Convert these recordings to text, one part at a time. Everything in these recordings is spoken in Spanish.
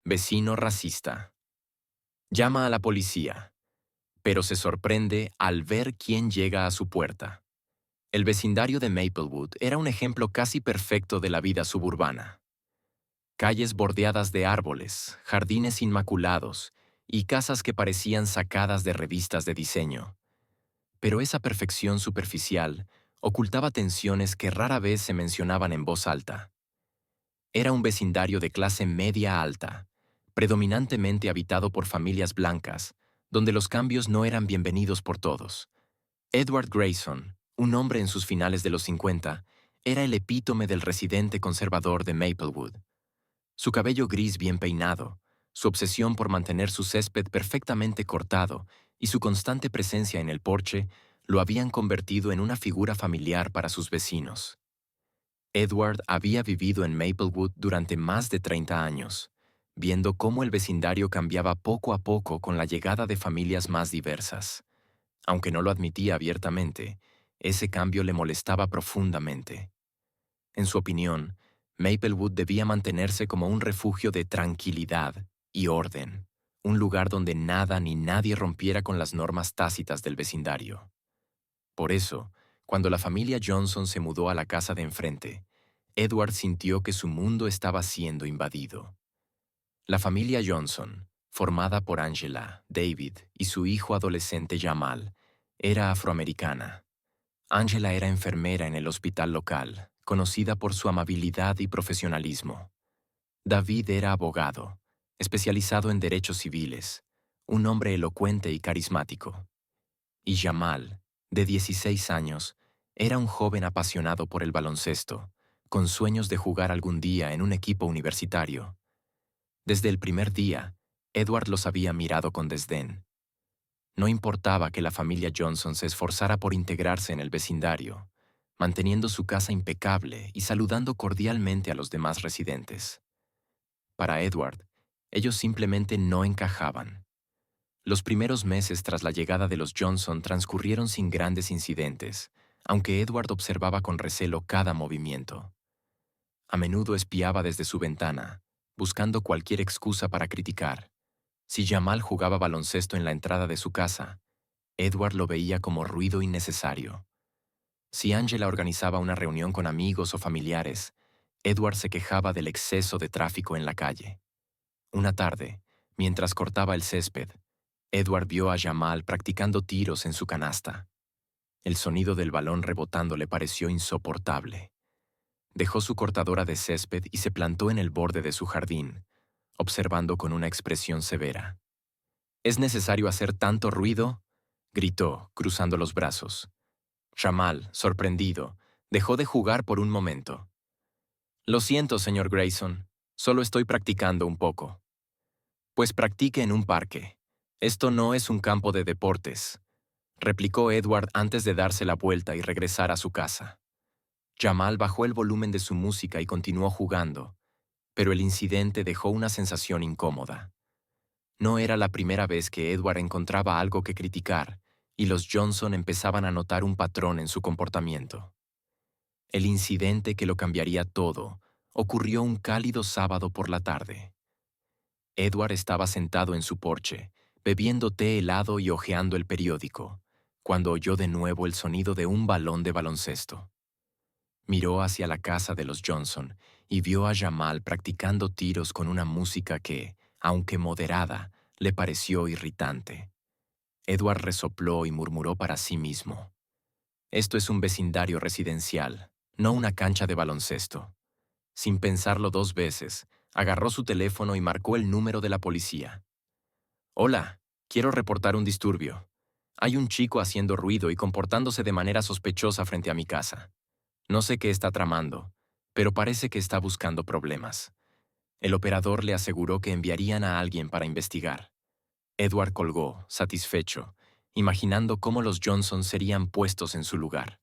Vecino racista. Llama a la policía, pero se sorprende al ver quién llega a su puerta. El vecindario de Maplewood era un ejemplo casi perfecto de la vida suburbana. Calles bordeadas de árboles, jardines inmaculados y casas que parecían sacadas de revistas de diseño. Pero esa perfección superficial ocultaba tensiones que rara vez se mencionaban en voz alta. Era un vecindario de clase media alta, predominantemente habitado por familias blancas, donde los cambios no eran bienvenidos por todos. Edward Grayson, un hombre en sus finales de los 50, era el epítome del residente conservador de Maplewood. Su cabello gris bien peinado, su obsesión por mantener su césped perfectamente cortado y su constante presencia en el porche lo habían convertido en una figura familiar para sus vecinos. Edward había vivido en Maplewood durante más de 30 años, viendo cómo el vecindario cambiaba poco a poco con la llegada de familias más diversas. Aunque no lo admitía abiertamente, ese cambio le molestaba profundamente. En su opinión, Maplewood debía mantenerse como un refugio de tranquilidad y orden, un lugar donde nada ni nadie rompiera con las normas tácitas del vecindario. Por eso, cuando la familia Johnson se mudó a la casa de enfrente, Edward sintió que su mundo estaba siendo invadido. La familia Johnson, formada por Angela, David y su hijo adolescente Jamal, era afroamericana. Angela era enfermera en el hospital local, conocida por su amabilidad y profesionalismo. David era abogado, especializado en derechos civiles, un hombre elocuente y carismático. Y Jamal, de 16 años, era un joven apasionado por el baloncesto, con sueños de jugar algún día en un equipo universitario. Desde el primer día, Edward los había mirado con desdén. No importaba que la familia Johnson se esforzara por integrarse en el vecindario, manteniendo su casa impecable y saludando cordialmente a los demás residentes. Para Edward, ellos simplemente no encajaban. Los primeros meses tras la llegada de los Johnson transcurrieron sin grandes incidentes, aunque Edward observaba con recelo cada movimiento. A menudo espiaba desde su ventana, buscando cualquier excusa para criticar. Si Jamal jugaba baloncesto en la entrada de su casa, Edward lo veía como ruido innecesario. Si Angela organizaba una reunión con amigos o familiares, Edward se quejaba del exceso de tráfico en la calle. Una tarde, mientras cortaba el césped, Edward vio a Jamal practicando tiros en su canasta. El sonido del balón rebotando le pareció insoportable. Dejó su cortadora de césped y se plantó en el borde de su jardín, observando con una expresión severa. ¿Es necesario hacer tanto ruido?, gritó, cruzando los brazos. Jamal, sorprendido, dejó de jugar por un momento. Lo siento, señor Grayson, solo estoy practicando un poco. Pues practique en un parque. Esto no es un campo de deportes, replicó Edward antes de darse la vuelta y regresar a su casa. Jamal bajó el volumen de su música y continuó jugando, pero el incidente dejó una sensación incómoda. No era la primera vez que Edward encontraba algo que criticar, y los Johnson empezaban a notar un patrón en su comportamiento. El incidente que lo cambiaría todo ocurrió un cálido sábado por la tarde. Edward estaba sentado en su porche, bebiendo té helado y hojeando el periódico, cuando oyó de nuevo el sonido de un balón de baloncesto. Miró hacia la casa de los Johnson y vio a Jamal practicando tiros con una música que, aunque moderada, le pareció irritante. Edward resopló y murmuró para sí mismo: «Esto es un vecindario residencial, no una cancha de baloncesto». Sin pensarlo dos veces, agarró su teléfono y marcó el número de la policía. «Hola, quiero reportar un disturbio. Hay un chico haciendo ruido y comportándose de manera sospechosa frente a mi casa. No sé qué está tramando, pero parece que está buscando problemas». El operador le aseguró que enviarían a alguien para investigar. Edward colgó, satisfecho, imaginando cómo los Johnson serían puestos en su lugar.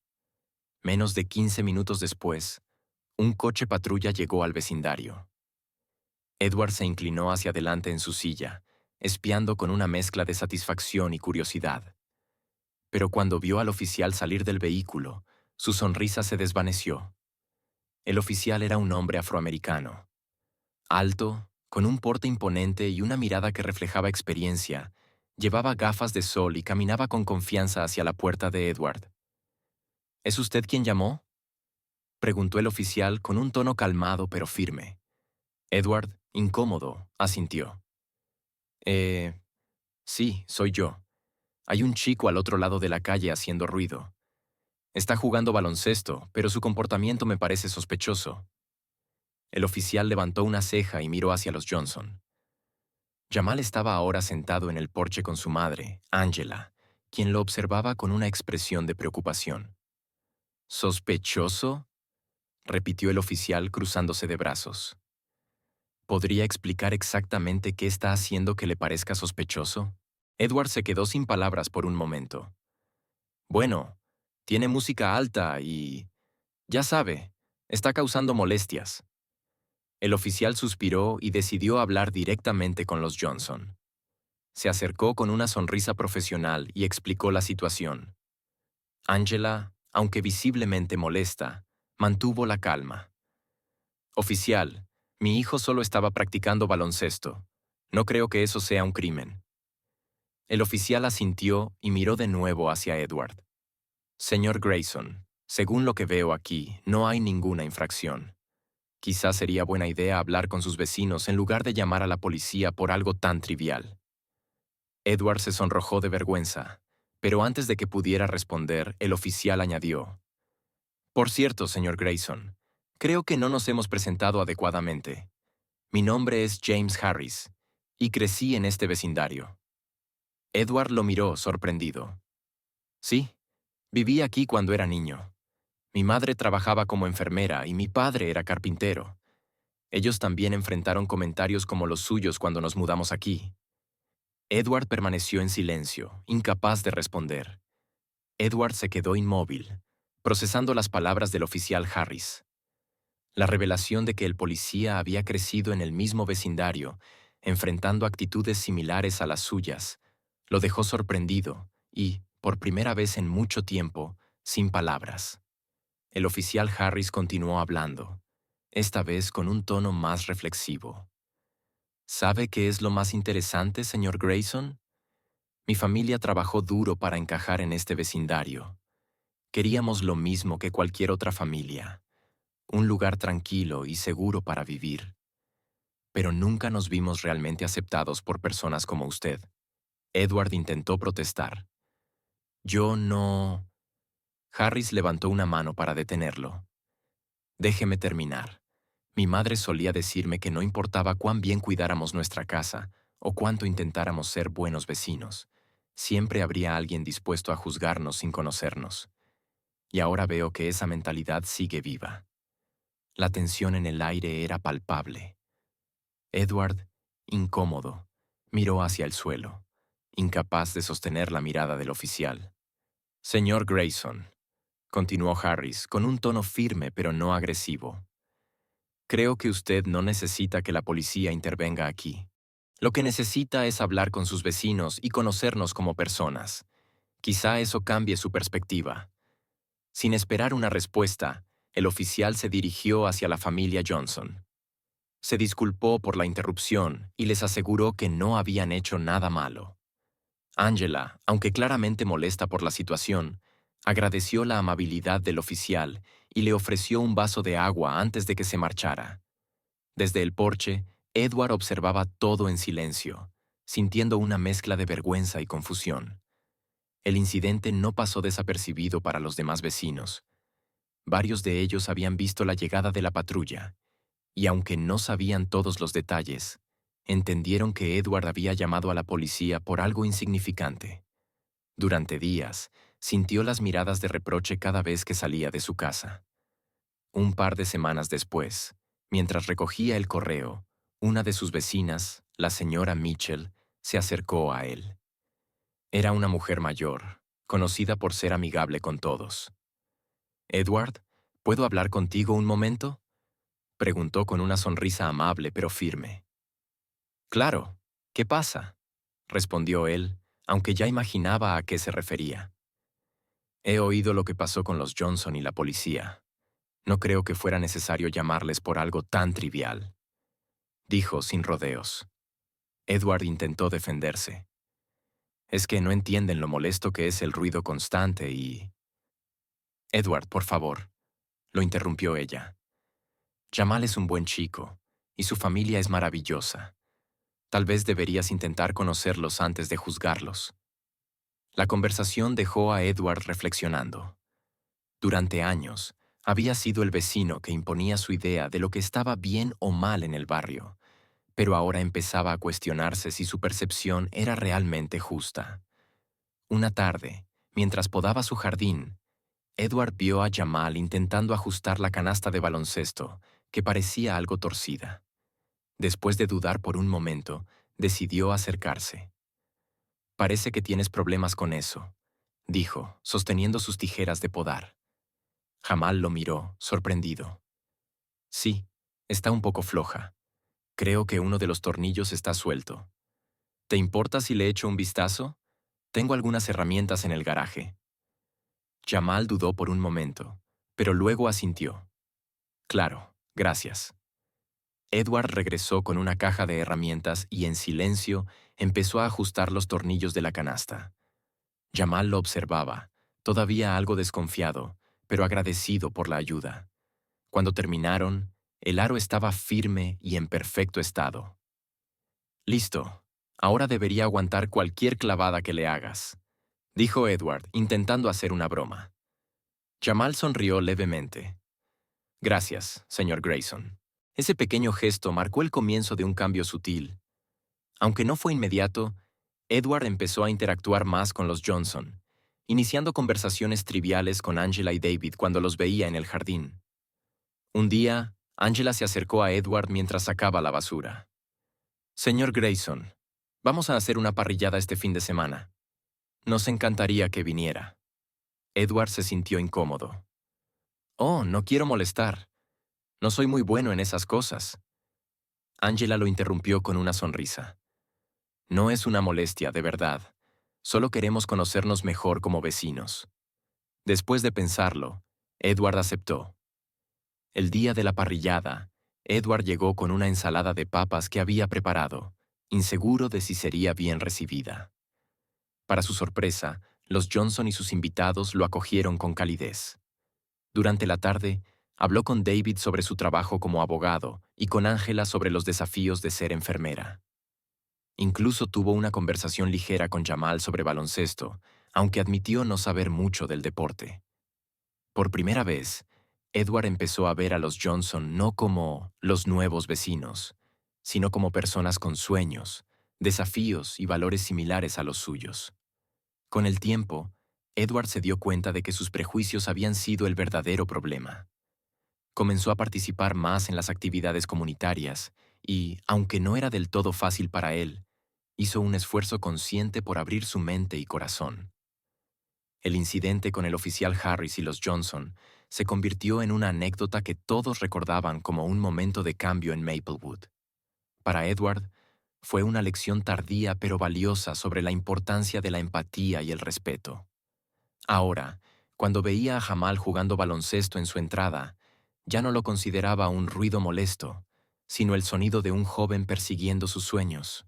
Menos de 15 minutos después, un coche patrulla llegó al vecindario. Edward se inclinó hacia adelante en su silla, espiando con una mezcla de satisfacción y curiosidad. Pero cuando vio al oficial salir del vehículo, su sonrisa se desvaneció. El oficial era un hombre afroamericano. Alto, Con un porte imponente y una mirada que reflejaba experiencia, llevaba gafas de sol y caminaba con confianza hacia la puerta de Edward. ¿Es usted quien llamó?, preguntó el oficial con un tono calmado pero firme. Edward, incómodo, asintió. Eh, sí, soy yo. Hay un chico al otro lado de la calle haciendo ruido. Está jugando baloncesto, pero su comportamiento me parece sospechoso. El oficial levantó una ceja y miró hacia los Johnson. Jamal estaba ahora sentado en el porche con su madre, Angela, quien lo observaba con una expresión de preocupación. ¿Sospechoso?, repitió el oficial cruzándose de brazos. ¿Podría explicar exactamente qué está haciendo que le parezca sospechoso? Edward se quedó sin palabras por un momento. Bueno, tiene música alta y... ya sabe, está causando molestias. El oficial suspiró y decidió hablar directamente con los Johnson. Se acercó con una sonrisa profesional y explicó la situación. Angela, aunque visiblemente molesta, mantuvo la calma. Oficial, mi hijo solo estaba practicando baloncesto. No creo que eso sea un crimen. El oficial asintió y miró de nuevo hacia Edward. Señor Grayson, según lo que veo aquí, no hay ninguna infracción. Quizás sería buena idea hablar con sus vecinos en lugar de llamar a la policía por algo tan trivial. Edward se sonrojó de vergüenza, pero antes de que pudiera responder, el oficial añadió. Por cierto, señor Grayson, creo que no nos hemos presentado adecuadamente. Mi nombre es James Harris, y crecí en este vecindario. Edward lo miró, sorprendido. Sí, viví aquí cuando era niño. Mi madre trabajaba como enfermera y mi padre era carpintero. Ellos también enfrentaron comentarios como los suyos cuando nos mudamos aquí. Edward permaneció en silencio, incapaz de responder. Edward se quedó inmóvil, procesando las palabras del oficial Harris. La revelación de que el policía había crecido en el mismo vecindario, enfrentando actitudes similares a las suyas, lo dejó sorprendido y, por primera vez en mucho tiempo, sin palabras. El oficial Harris continuó hablando, esta vez con un tono más reflexivo. ¿Sabe qué es lo más interesante, señor Grayson? Mi familia trabajó duro para encajar en este vecindario. Queríamos lo mismo que cualquier otra familia, un lugar tranquilo y seguro para vivir. Pero nunca nos vimos realmente aceptados por personas como usted. Edward intentó protestar. Yo no... Harris levantó una mano para detenerlo. Déjeme terminar. Mi madre solía decirme que no importaba cuán bien cuidáramos nuestra casa o cuánto intentáramos ser buenos vecinos, siempre habría alguien dispuesto a juzgarnos sin conocernos. Y ahora veo que esa mentalidad sigue viva. La tensión en el aire era palpable. Edward, incómodo, miró hacia el suelo, incapaz de sostener la mirada del oficial. Señor Grayson, continuó Harris con un tono firme pero no agresivo. Creo que usted no necesita que la policía intervenga aquí. Lo que necesita es hablar con sus vecinos y conocernos como personas. Quizá eso cambie su perspectiva. Sin esperar una respuesta, el oficial se dirigió hacia la familia Johnson. Se disculpó por la interrupción y les aseguró que no habían hecho nada malo. Angela, aunque claramente molesta por la situación, agradeció la amabilidad del oficial y le ofreció un vaso de agua antes de que se marchara. Desde el porche, Edward observaba todo en silencio, sintiendo una mezcla de vergüenza y confusión. El incidente no pasó desapercibido para los demás vecinos. Varios de ellos habían visto la llegada de la patrulla, y aunque no sabían todos los detalles, entendieron que Edward había llamado a la policía por algo insignificante. Durante días, sintió las miradas de reproche cada vez que salía de su casa. Un par de semanas después, mientras recogía el correo, una de sus vecinas, la señora Mitchell, se acercó a él. Era una mujer mayor, conocida por ser amigable con todos. «Edward, ¿puedo hablar contigo un momento?», preguntó con una sonrisa amable pero firme. «Claro, ¿qué pasa?», respondió él, aunque ya imaginaba a qué se refería. «He oído lo que pasó con los Johnson y la policía. No creo que fuera necesario llamarles por algo tan trivial». dijo sin rodeos. Edward intentó defenderse. Es que no entienden lo molesto que es el ruido constante y... Edward, por favor, lo interrumpió ella. Jamal es un buen chico, y su familia es maravillosa. Tal vez deberías intentar conocerlos antes de juzgarlos. La conversación dejó a Edward reflexionando. Durante años, había sido el vecino que imponía su idea de lo que estaba bien o mal en el barrio, pero ahora empezaba a cuestionarse si su percepción era realmente justa. Una tarde, mientras podaba su jardín, Edward vio a Jamal intentando ajustar la canasta de baloncesto, que parecía algo torcida. Después de dudar por un momento, decidió acercarse. «Parece que tienes problemas con eso», dijo, sosteniendo sus tijeras de podar. Jamal lo miró, sorprendido. «Sí, está un poco floja. Creo que uno de los tornillos está suelto. ¿Te importa si le echo un vistazo? Tengo algunas herramientas en el garaje». Jamal dudó por un momento, pero luego asintió. «Claro, gracias». Edward regresó con una caja de herramientas y en silencio empezó a ajustar los tornillos de la canasta. Jamal lo observaba, todavía algo desconfiado, pero agradecido por la ayuda. Cuando terminaron, el aro estaba firme y en perfecto estado. «Listo. Ahora debería aguantar cualquier clavada que le hagas», dijo Edward, intentando hacer una broma. Jamal sonrió levemente. «Gracias, señor Grayson». Ese pequeño gesto marcó el comienzo de un cambio sutil. Aunque no fue inmediato, Edward empezó a interactuar más con los Johnson, iniciando conversaciones triviales con Angela y David cuando los veía en el jardín. Un día, Angela se acercó a Edward mientras sacaba la basura. «Señor Grayson, vamos a hacer una parrillada este fin de semana. Nos encantaría que viniera». Edward se sintió incómodo. «Oh, no quiero molestar. No soy muy bueno en esas cosas». Angela lo interrumpió con una sonrisa. «No es una molestia, de verdad. Solo queremos conocernos mejor como vecinos». Después de pensarlo, Edward aceptó. El día de la parrillada, Edward llegó con una ensalada de papas que había preparado, inseguro de si sería bien recibida. Para su sorpresa, los Johnson y sus invitados lo acogieron con calidez. Durante la tarde, habló con David sobre su trabajo como abogado y con Angela sobre los desafíos de ser enfermera. Incluso tuvo una conversación ligera con Jamal sobre baloncesto, aunque admitió no saber mucho del deporte. Por primera vez, Edward empezó a ver a los Johnson no como los nuevos vecinos, sino como personas con sueños, desafíos y valores similares a los suyos. Con el tiempo, Edward se dio cuenta de que sus prejuicios habían sido el verdadero problema. Comenzó a participar más en las actividades comunitarias y, aunque no era del todo fácil para él, hizo un esfuerzo consciente por abrir su mente y corazón. El incidente con el oficial Harris y los Johnson se convirtió en una anécdota que todos recordaban como un momento de cambio en Maplewood. Para Edward, fue una lección tardía pero valiosa sobre la importancia de la empatía y el respeto. Ahora, cuando veía a Jamal jugando baloncesto en su entrada, ya no lo consideraba un ruido molesto, sino el sonido de un joven persiguiendo sus sueños.